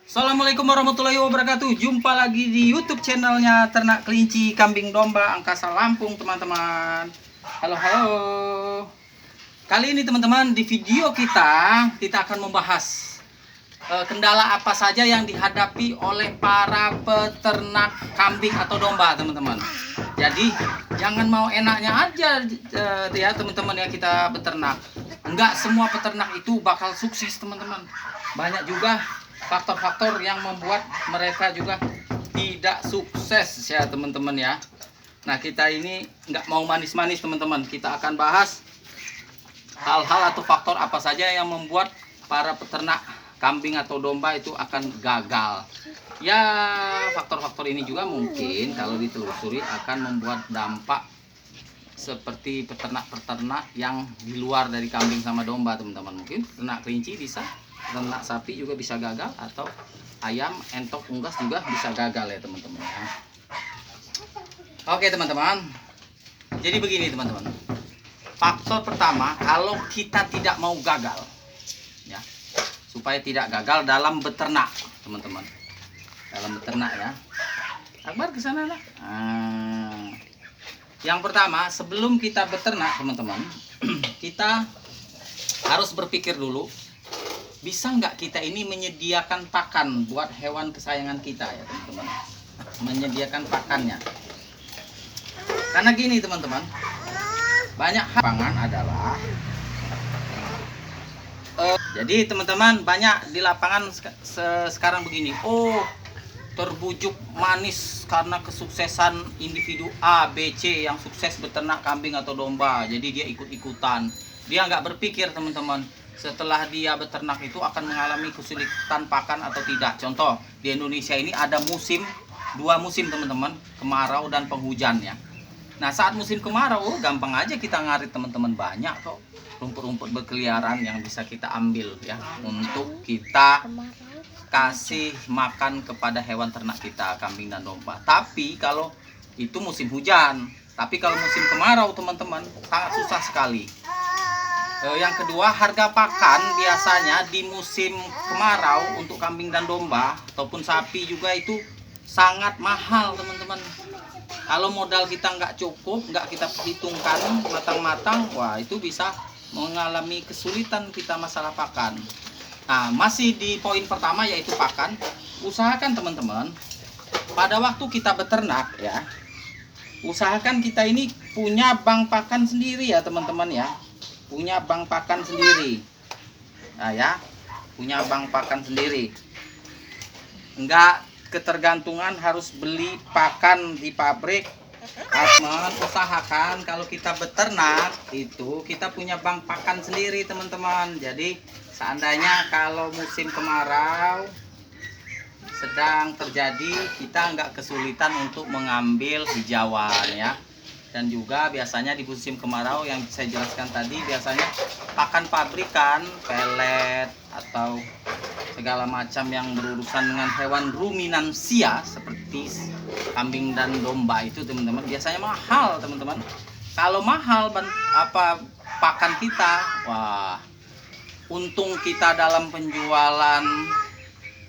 Assalamualaikum warahmatullahi wabarakatuh. Jumpa lagi di YouTube channelnya Ternak Kelinci Kambing Domba Angkasa Lampung, teman-teman. Halo, halo. Kali ini teman-teman, di video kita akan membahas kendala apa saja yang dihadapi oleh para peternak kambing atau domba, teman-teman. Jadi jangan mau enaknya aja ya teman-teman ya kita beternak. Enggak semua peternak itu bakal sukses, teman-teman. Banyak juga faktor-faktor yang membuat mereka juga tidak sukses ya teman-teman ya. Nah, kita ini nggak mau manis-manis teman-teman. Kita akan bahas hal-hal atau faktor apa saja yang membuat para peternak kambing atau domba itu akan gagal. Ya, faktor-faktor ini juga mungkin kalau ditelusuri akan membuat dampak seperti peternak-peternak yang di luar dari kambing sama domba, teman-teman. Mungkin peternak kelinci bisa, ternak sapi juga bisa gagal, atau ayam, entok, unggas juga bisa gagal ya teman-teman ya. Oke teman-teman, jadi begini teman-teman. Faktor pertama, kalau kita tidak mau gagal ya, supaya tidak gagal dalam beternak teman-teman, dalam beternak ya. Akbar ke sana lah. Yang pertama, sebelum kita beternak teman-teman, kita harus berpikir dulu, bisa nggak kita ini menyediakan pakan buat hewan kesayangan kita ya teman-teman, menyediakan pakannya. Karena gini teman-teman, banyak pangan adalah jadi teman-teman, banyak di lapangan sekarang begini, oh terbujuk manis karena kesuksesan individu A, B, C yang sukses beternak kambing atau domba, jadi dia ikut-ikutan. Dia nggak berpikir teman-teman, setelah dia beternak itu akan mengalami kesulitan pakan atau tidak. Contoh, di Indonesia ini ada dua musim teman-teman, kemarau dan penghujan ya. Nah, saat musim kemarau, gampang aja kita ngarit teman-teman, banyak kok rumput-rumput berkeliaran yang bisa kita ambil ya, untuk kita kasih makan kepada hewan ternak kita, kambing dan domba. Tapi kalau itu musim hujan, tapi kalau musim kemarau teman-teman, sangat susah sekali. Yang kedua, harga pakan biasanya di musim kemarau untuk kambing dan domba ataupun sapi juga itu sangat mahal teman-teman. Kalau modal kita nggak cukup, nggak kita perhitungkan matang-matang, wah itu bisa mengalami kesulitan kita masalah pakan. Nah, masih di poin pertama yaitu pakan. Usahakan teman-teman, pada waktu kita beternak ya, usahakan kita ini punya bank pakan sendiri ya teman-teman ya. Punya bank pakan sendiri. Nah ya, punya bank pakan sendiri. Enggak ketergantungan harus beli pakan di pabrik. Teman, usahakan kalau kita beternak itu kita punya bank pakan sendiri teman-teman. Jadi seandainya kalau musim kemarau sedang terjadi, kita nggak kesulitan untuk mengambil hijauan ya. Dan juga biasanya di musim kemarau yang saya jelaskan tadi, biasanya pakan pabrikan, pelet atau segala macam yang berurusan dengan hewan ruminansia seperti kambing dan domba itu teman-teman, biasanya mahal teman-teman. Kalau mahal pakan kita, wah untung kita dalam penjualan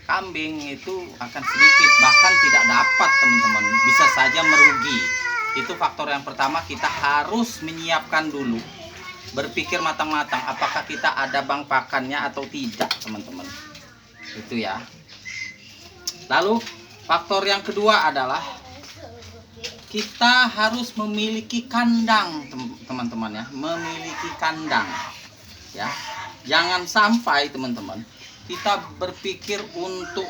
kambing itu akan sedikit, bahkan tidak dapat teman-teman, bisa saja merugi. Itu faktor yang pertama, kita harus menyiapkan dulu, berpikir matang-matang apakah kita ada bank pakannya atau tidak teman-teman, itu ya. Lalu faktor yang kedua adalah kita harus memiliki kandang teman-teman ya, memiliki kandang ya. Jangan sampai teman-teman kita berpikir untuk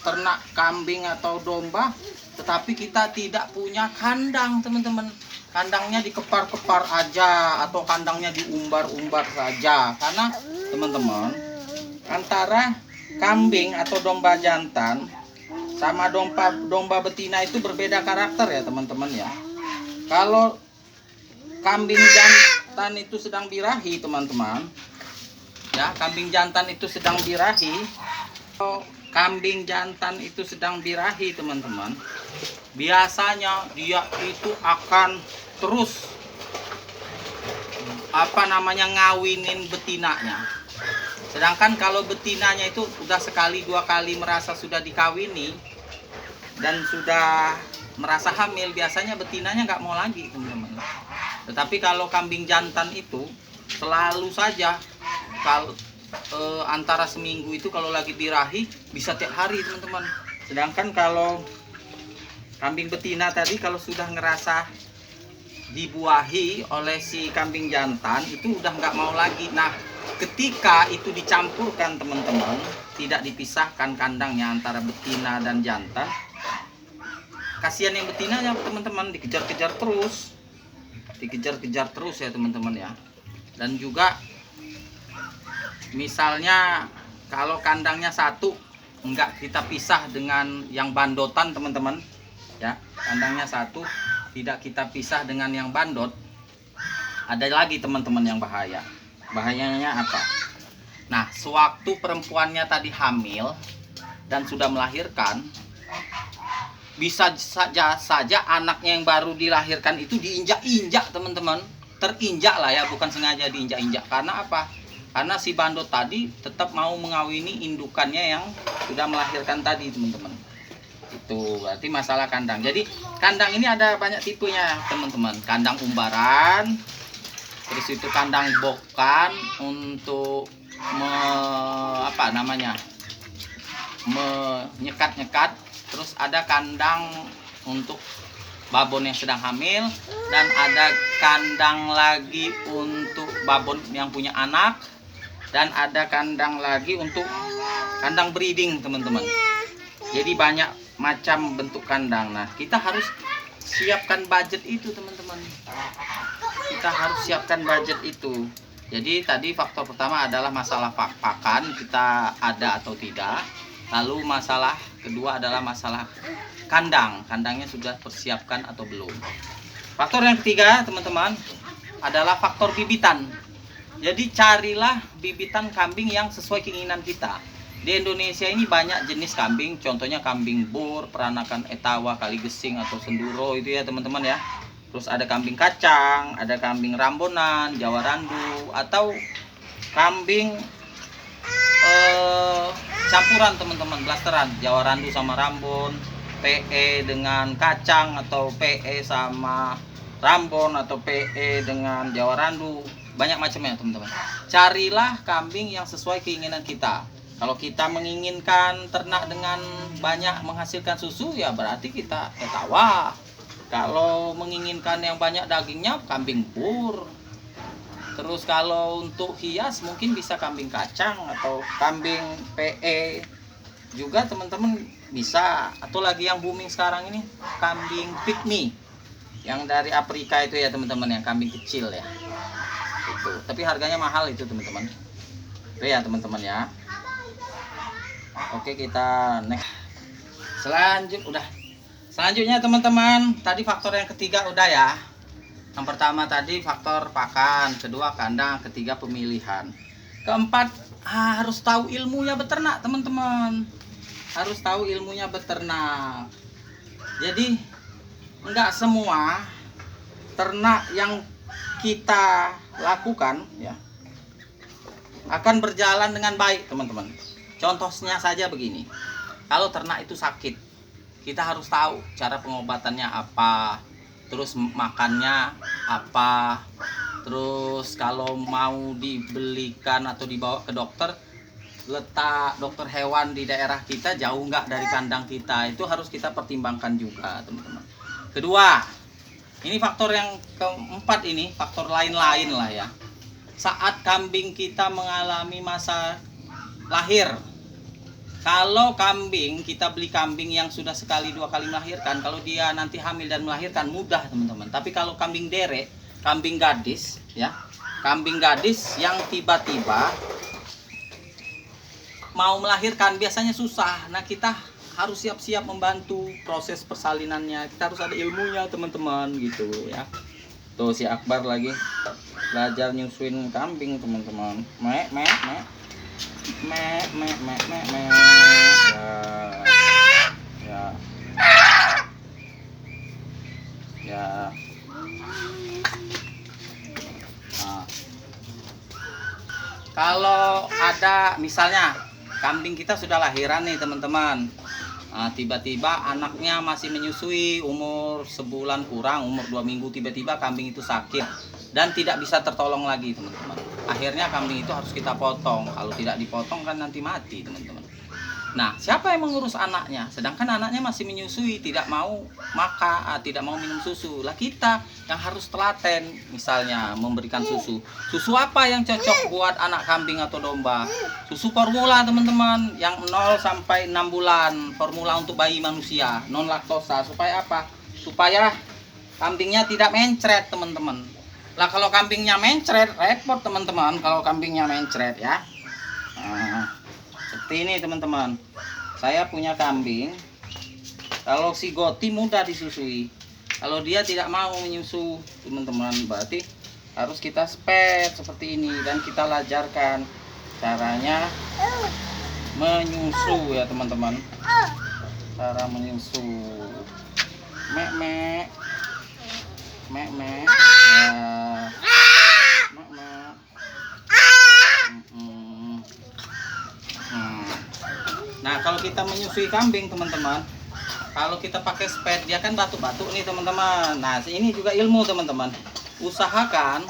ternak kambing atau domba tetapi kita tidak punya kandang teman-teman. Kandangnya dikepar-kepar aja atau kandangnya diumbar-umbar saja. Karena teman-teman, antara kambing atau domba jantan sama domba betina itu berbeda karakter ya teman-teman ya. Kalau kambing jantan itu sedang birahi teman-teman ya, kambing jantan itu sedang birahi, kambing jantan itu sedang birahi teman-teman, biasanya dia itu akan terus ngawinin betinanya. Sedangkan kalau betinanya itu udah sekali dua kali merasa sudah dikawini dan sudah merasa hamil, biasanya betinanya nggak mau lagi teman-teman. Tetapi kalau kambing jantan itu selalu saja kalau antara seminggu itu kalau lagi birahi bisa tiap hari teman-teman. Sedangkan kalau kambing betina tadi kalau sudah ngerasa dibuahi oleh si kambing jantan itu udah nggak mau lagi. Nah, ketika itu dicampurkan teman-teman, tidak dipisahkan kandangnya antara betina dan jantan, kasihan yang betina ya teman-teman, dikejar-kejar terus ya teman-teman ya. Dan juga misalnya kalau kandangnya satu enggak kita pisah dengan yang bandotan teman-teman ya, kandangnya satu tidak kita pisah dengan yang bandot, ada lagi teman-teman yang bahayanya apa? Nah, sewaktu perempuannya tadi hamil dan sudah melahirkan, bisa saja anaknya yang baru dilahirkan itu diinjak-injak teman-teman, terinjak lah ya, bukan sengaja diinjak-injak. Karena apa? Karena si bandot tadi tetap mau mengawini indukannya yang sudah melahirkan tadi teman-teman. Itu berarti masalah kandang. Jadi kandang ini ada banyak tipenya teman-teman. Kandang umbaran, terus itu kandang bokan untuk menyekat-nyekat. Terus ada kandang untuk babon yang sedang hamil, dan ada kandang lagi untuk babon yang punya anak, dan ada kandang lagi untuk kandang breeding teman-teman. Jadi banyak macam bentuk kandang. Nah, kita harus siapkan budget itu teman-teman. Kita harus siapkan budget itu. Jadi tadi faktor pertama adalah masalah pakan, kita ada atau tidak. Lalu masalah kedua adalah masalah kandang, kandangnya sudah persiapkan atau belum. Faktor yang ketiga teman-teman adalah faktor bibitan. Jadi carilah bibitan kambing yang sesuai keinginan kita. Di Indonesia ini banyak jenis kambing, contohnya kambing bur, peranakan etawa, kaligesing atau senduro itu ya teman-teman ya. Terus ada kambing kacang, ada kambing rambonan, jawa randu, atau kambing campuran teman-teman, blasteran, jawa randu sama rambon, PE dengan kacang, atau PE sama rambon, atau PE dengan jawa randu. Banyak macamnya teman-teman. Carilah kambing yang sesuai keinginan kita. Kalau kita menginginkan ternak dengan banyak menghasilkan susu, ya berarti kita etawa. Kalau menginginkan yang banyak dagingnya, kambing pur. Terus kalau untuk hias mungkin bisa kambing kacang atau kambing PE juga teman-teman bisa. Atau lagi yang booming sekarang ini kambing pygmy yang dari Afrika itu ya teman-teman, yang kambing kecil ya. Itu. Tapi harganya mahal itu teman-teman. Itu ya teman-teman ya. Oke, kita next. Selanjutnya teman-teman, tadi faktor yang ketiga udah ya. Yang pertama tadi faktor pakan, kedua kandang, ketiga pemilihan. Keempat, harus tahu ilmunya beternak teman-teman. Harus tahu ilmunya beternak. Jadi enggak semua ternak yang kita lakukan ya akan berjalan dengan baik teman-teman. Contohnya saja begini, kalau ternak itu sakit, kita harus tahu cara pengobatannya apa, terus makannya apa, terus kalau mau dibelikan atau dibawa ke dokter, letak dokter hewan di daerah kita jauh nggak dari kandang kita, itu harus kita pertimbangkan juga teman-teman. Kedua, ini faktor yang keempat, ini faktor lain-lain lah ya. Saat kambing kita mengalami masa lahir, kalau kambing, kita beli kambing yang sudah sekali dua kali melahirkan, kalau dia nanti hamil dan melahirkan mudah teman-teman. Tapi kalau kambing derek, kambing gadis ya, kambing gadis yang tiba-tiba mau melahirkan biasanya susah. Nah, kita harus siap-siap membantu proses persalinannya. Kita harus ada ilmunya teman-teman gitu ya. Tuh si Akbar lagi belajar nyusuin kambing teman-teman. Ya. Nah. kalau ada misalnya kambing kita sudah lahiran nih teman-teman, tiba-tiba anaknya masih menyusui, umur sebulan kurang, umur 2 minggu, tiba-tiba kambing itu sakit dan tidak bisa tertolong lagi teman-teman. Akhirnya kambing itu harus kita potong. Kalau tidak dipotong kan nanti mati teman-teman. Nah, siapa yang mengurus anaknya? Sedangkan anaknya masih menyusui, tidak mau makan, tidak mau minum susu. Lah kita yang harus telaten, misalnya memberikan susu. Susu apa yang cocok buat anak kambing atau domba? Susu formula teman-teman, yang 0 sampai 6 bulan. Formula untuk bayi manusia, non laktosa. Supaya apa? Supaya kambingnya tidak mencret teman-teman. Lah kalau kambingnya mencret, repot teman-teman kalau kambingnya mencret ya. Seperti ini teman-teman, saya punya kambing. Kalau si Goti mudah disusui, kalau dia tidak mau menyusu teman-teman, berarti harus kita spet seperti ini dan kita lajarkan caranya menyusu ya teman-teman. Cara menyusu, mek mek mek mek ya, mek mek. Nah, kalau kita menyusui kambing teman-teman, kalau kita pakai spet, dia kan batuk-batuk nih teman-teman. Nah, ini juga ilmu teman-teman. Usahakan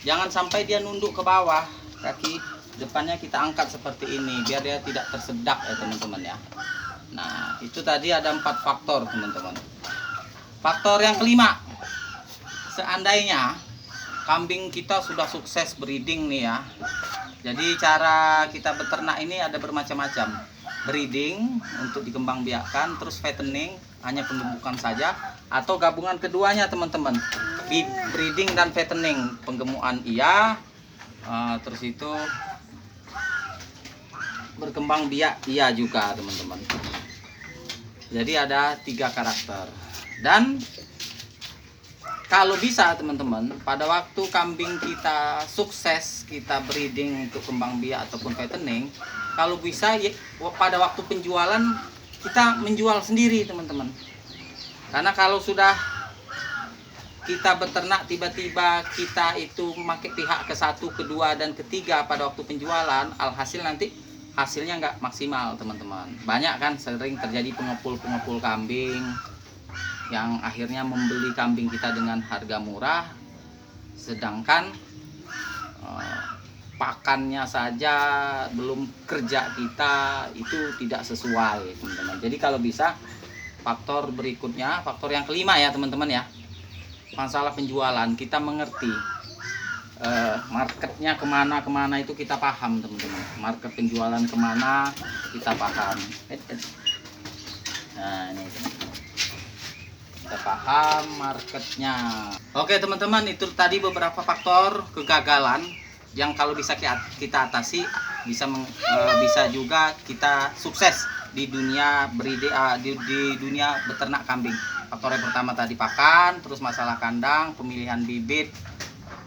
jangan sampai dia nunduk ke bawah, kaki depannya kita angkat seperti ini biar dia tidak tersedak ya teman-teman ya. Nah, itu tadi ada 4 faktor teman-teman. Faktor yang kelima, seandainya kambing kita sudah sukses breeding nih ya. Jadi cara kita beternak ini ada bermacam-macam. Breeding untuk dikembangbiakkan, terus fattening hanya penggemukan saja, atau gabungan keduanya teman-teman. Breeding dan fattening, penggemukan iya, terus itu berkembang biak iya juga teman-teman. Jadi ada 3 karakter. Dan kalau bisa teman-teman, pada waktu kambing kita sukses, kita breeding untuk kembang biak ataupun fattening, kalau bisa ya, pada waktu penjualan kita menjual sendiri teman-teman. Karena kalau sudah kita beternak tiba-tiba kita itu memakai pihak ke-1, ke-2 dan ke-3 pada waktu penjualan, alhasil nanti hasilnya nggak maksimal teman-teman. Banyak kan sering terjadi pengepul-pengepul kambing yang akhirnya membeli kambing kita dengan harga murah, sedangkan pakannya saja belum kerja kita itu tidak sesuai teman-teman. Jadi kalau bisa, faktor berikutnya, faktor yang kelima ya teman-teman ya, masalah penjualan, kita mengerti marketnya kemana itu kita paham teman-teman. Market penjualan kemana kita paham. Nah ini teman-teman, kita paham marketnya. Oke teman-teman, itu tadi beberapa faktor kegagalan yang kalau bisa kita atasi, bisa juga kita sukses di dunia di dunia beternak kambing. Faktor yang pertama tadi pakan, terus masalah kandang, pemilihan bibit,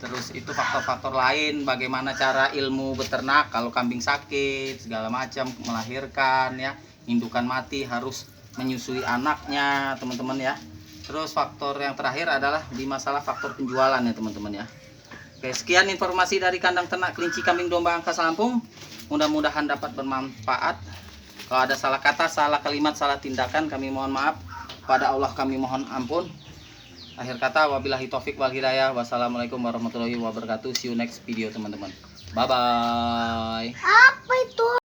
terus itu faktor-faktor lain, bagaimana cara ilmu beternak kalau kambing sakit segala macam, melahirkan ya, indukan mati, harus menyusui anaknya teman-teman ya. Terus faktor yang terakhir adalah di masalah faktor penjualan ya teman-teman ya. Oke, sekian informasi dari kandang ternak kelinci kambing domba Angkasa Lampung. Mudah-mudahan dapat bermanfaat. Kalau ada salah kata, salah kalimat, salah tindakan, kami mohon maaf. Pada Allah kami mohon ampun. Akhir kata, wabillahi taufik wal hidayah. Wassalamualaikum warahmatullahi wabarakatuh. See you next video teman-teman. Bye bye. Apa itu?